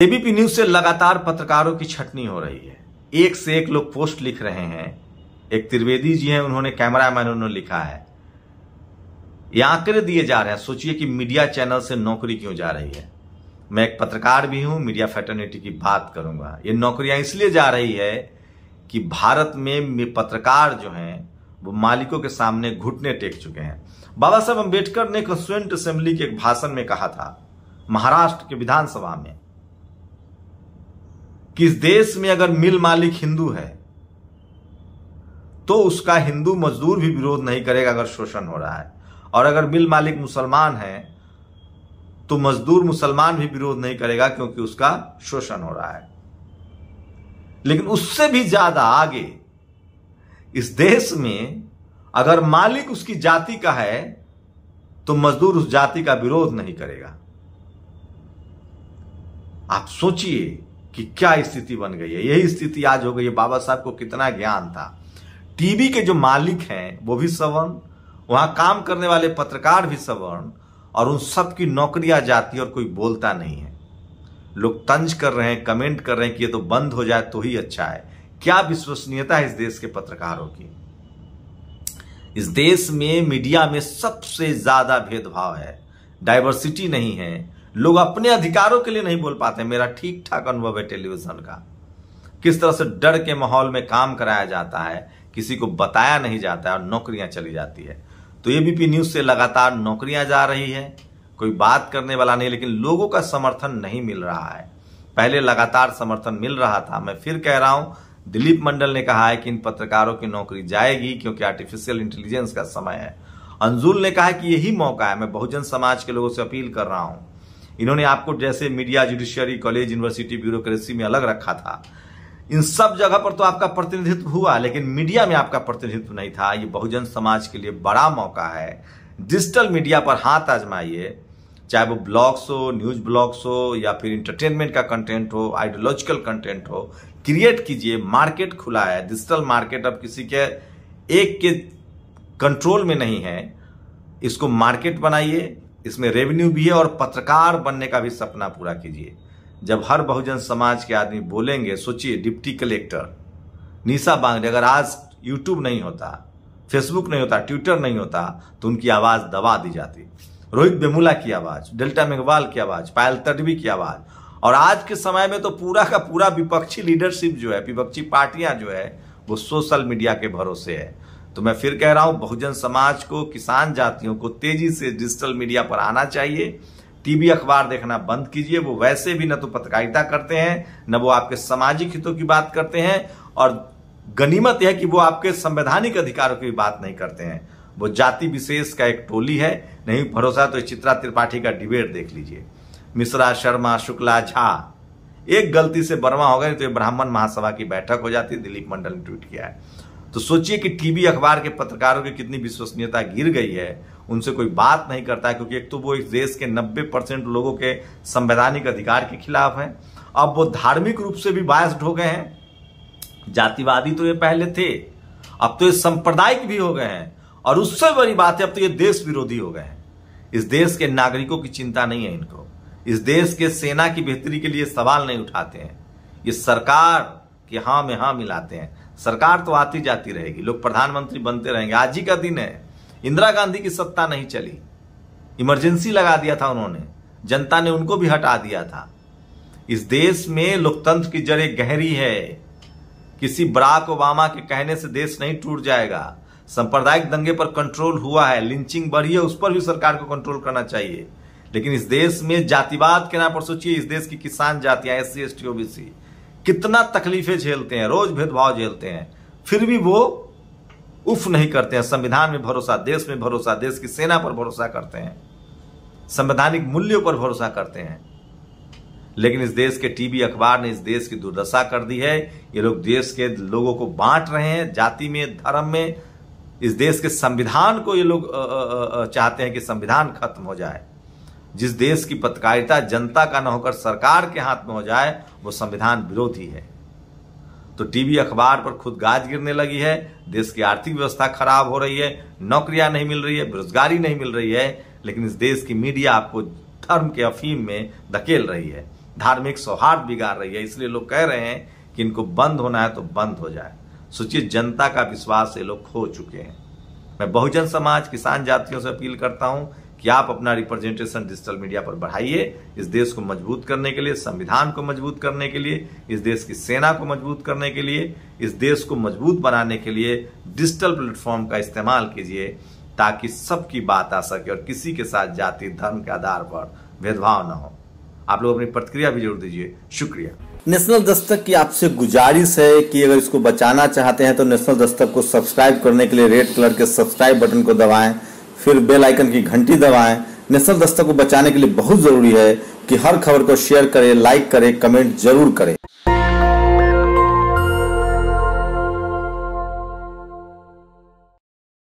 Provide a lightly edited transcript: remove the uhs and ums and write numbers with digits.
ABP news से लगातार पत्रकारों की छटनी हो रही है। एक से एक लोग पोस्ट लिख रहे हैं। एक त्रिवेदी जी हैं, उन्होंने कैमरामैन उन्होंने लिखा है, ये आंकड़े दिए जा रहे हैं। सोचिए कि मीडिया चैनल से नौकरी क्यों जा रही है। मैं एक पत्रकार भी हूं, मीडिया फ्रेटर्निटी की बात करूंगा। ये नौकरियां इसलिए जा रही है कि भारत में पत्रकार जो हैं वो मालिकों के सामने घुटने टेक चुके हैं। बाबा साहब अंबेडकर ने कॉन्स्टिट्यूएंट असेंबली के एक भाषण में कहा था, महाराष्ट्र के विधानसभा में, कि इस देश में अगर मिल मालिक हिंदू है तो उसका हिंदू मजदूर भी विरोध नहीं करेगा अगर शोषण हो रहा है, और अगर मिल मालिक मुसलमान है तो मजदूर मुसलमान भी विरोध नहीं करेगा क्योंकि उसका शोषण हो रहा है। लेकिन उससे भी ज्यादा आगे इस देश में अगर मालिक उसकी जाति का है तो मजदूर उस जाति का विरोध नहीं करेगा। आप सोचिए कि क्या स्थिति बन गई है। यही स्थिति आज हो गई है। बाबा साहब को कितना ज्ञान था। टीवी के जो मालिक हैं वो भी सवर्ण, वहां काम करने वाले पत्रकार भी सवर्ण, और उन सब की नौकरियां जाती और कोई बोलता नहीं है। लोग तंज कर रहे हैं, कमेंट कर रहे हैं कि ये तो बंद हो जाए तो ही अच्छा है। क्या विश्वसनीयता है इस देश के पत्रकारों की। इस देश में मीडिया में सबसे ज्यादा भेदभाव है, डाइवर्सिटी नहीं है। लोग अपने अधिकारों के लिए नहीं बोल पाते। मेरा ठीक ठाक अनुभव है टेलीविजन का, किस तरह से डर के माहौल में काम कराया जाता है, किसी को बताया नहीं जाता है और नौकरियां चली जाती है। तो एबीपी न्यूज से लगातार नौकरियां जा रही है, कोई बात करने वाला नहीं, लेकिन लोगों का समर्थन नहीं मिल रहा है। पहले लगातार समर्थन मिल रहा था। मैं फिर कह रहा हूं, दिलीप मंडल ने कहा है कि इन पत्रकारों की नौकरी जाएगी क्योंकि आर्टिफिशियल इंटेलिजेंस का समय है। अंजुल ने कहा कि यही मौका है। मैं बहुजन समाज के लोगों से अपील कर रहा हूं, इन्होंने आपको जैसे media, judiciary, college, university, bureaucracy में अलग रखा था, इन सब जगह पर तो आपका प्रतिनिधित्व हुआ, लेकिन मीडिया में आपका प्रतिनिधित्व नहीं था। ये बहुजन समाज के लिए बड़ा मौका है। डिजिटल मीडिया पर हाथ आजमाइए, चाहे वो ब्लॉग्स हो, न्यूज ब्लॉग्स हो, या फिर इंटरटेनमेंट का कंटेंट हो, आइडियोलॉजिकल कंटेंट हो, क्रिएट कीजिए। मार्केट खुला है, डिजिटल मार्केट अब किसी के एक के कंट्रोल में नहीं है। इसको मार्केट बनाइए, इसमें रेवेन्यू भी है, और पत्रकार बनने का भी सपना पूरा कीजिए। जब हर बहुजन समाज के आदमी बोलेंगे, सोचिए डिप्टी कलेक्टर निशा बांगड़े, अगर आज यूट्यूब नहीं होता, फेसबुक नहीं होता, ट्विटर नहीं होता, तो उनकी आवाज दबा दी जाती। रोहित वेमुला की आवाज, डेल्टा मेघवाल की आवाज, पायल तडवी की आवाज, और आज के समय में तो पूरा का पूरा विपक्षी लीडरशिप जो है, विपक्षी पार्टियां जो है, वो सोशल मीडिया के भरोसे है। तो मैं फिर कह रहा हूं, बहुजन समाज को, किसान जातियों को तेजी से डिजिटल मीडिया पर आना चाहिए। टीवी अखबार देखना बंद कीजिए। वो वैसे भी न तो पत्रकारिता करते हैं, न वो आपके सामाजिक हितों की बात करते हैं, और गनीमत यह है कि वो आपके संवैधानिक अधिकारों की बात नहीं करते हैं। वो जाति विशेष का एक टोली है। नहीं भरोसा तो चित्रा त्रिपाठी का डिबेट देख लीजिए। मिश्रा, शर्मा, शुक्ला, झा, एक गलती से वर्मा हो गए तो ये ब्राह्मण महासभा की बैठक हो जाती। दिलीप मंडल ने ट्वीट किया है। तो सोचिए कि टीवी अखबार के पत्रकारों की कितनी विश्वसनीयता गिर गई है। उनसे कोई बात नहीं करता है, क्योंकि एक तो वो इस देश के 90% लोगों के संवैधानिक अधिकार के खिलाफ है। अब वो धार्मिक रूप से भी बायस्ड हो गए हैं। जातिवादी तो ये पहले थे, अब तो ये सांप्रदायिक भी हो गए हैं, और उससे बड़ी बात है अब तो ये देश विरोधी हो गए हैं। इस देश के नागरिकों की चिंता नहीं है इनको। इस देश के सेना की बेहतरी के लिए सवाल नहीं उठाते हैं। ये सरकार के हाँ में हाँ मिलाते हैं। सरकार तो आती जाती रहेगी, लोग प्रधानमंत्री बनते रहेंगे। आज ही का दिन है, इंदिरा गांधी की सत्ता नहीं चली, इमरजेंसी लगा दिया था उन्होंने, जनता ने उनको भी हटा दिया था। इस देश में लोकतंत्र की जड़ें गहरी है। किसी बराक ओबामा के कहने से देश नहीं टूट जाएगा। सांप्रदायिक दंगे पर कंट्रोल हुआ है, लिंचिंग बढ़ी है, उस पर भी सरकार को कंट्रोल करना चाहिए। लेकिन इस देश में जातिवाद के नाम पर सोचिए, इस देश की किसान जातियां, SC, ST, OBC कितना तकलीफें झेलते हैं, रोज भेदभाव झेलते हैं, फिर भी वो उफ नहीं करते हैं। संविधान में भरोसा, देश में भरोसा, देश की सेना पर भरोसा करते हैं, संवैधानिक मूल्यों पर भरोसा करते हैं। लेकिन इस देश के टीवी अखबार ने इस देश की दुर्दशा कर दी है। ये लोग देश के लोगों को बांट रहे हैं, जाति में, धर्म में। इस देश के संविधान को ये लोग चाहते हैं कि संविधान खत्म हो जाए। जिस देश की पत्रकारिता जनता का न होकर सरकार के हाथ में हो जाए, वो संविधान विरोधी है। तो टीवी अखबार पर खुद गाज गिरने लगी है। देश की आर्थिक व्यवस्था खराब हो रही है, नौकरियां नहीं मिल रही है, बेरोजगारी नहीं मिल रही है। लेकिन इस देश की मीडिया आपको धर्म के अफीम में धकेल रही है। धार्मिक सौहार्द बिगाड़ रही है। इसलिए लोग कह रहे हैं कि इनको बंद होना है तो बंद हो जाए। सोचिए, जनता का विश्वास ये लोग खो चुके हैं। मैं बहुजन समाज, किसान जातियों से अपील करता हूं कि आप अपना रिप्रेजेंटेशन डिजिटल मीडिया पर बढ़ाइए। इस देश को मजबूत करने के लिए, संविधान को मजबूत करने के लिए, इस देश की सेना को मजबूत करने के लिए, इस देश को मजबूत बनाने के लिए डिजिटल प्लेटफॉर्म का इस्तेमाल कीजिए, ताकि सबकी बात आ सके और किसी के साथ जाति धर्म के आधार पर भेदभाव न हो। आप लोग अपनी प्रतिक्रिया भी जरूर दीजिए। शुक्रिया। नेशनल दस्तक की आपसे गुजारिश है कि अगर इसको बचाना चाहते हैं तो नेशनल दस्तक को सब्सक्राइब करने के लिए रेड कलर के सब्सक्राइब बटन को दबाएं, फिर बेल आइकन की घंटी दबाएं। नेशनल दस्तक को बचाने के लिए बहुत जरूरी है कि हर खबर को शेयर करें, लाइक करें, कमेंट जरूर करें।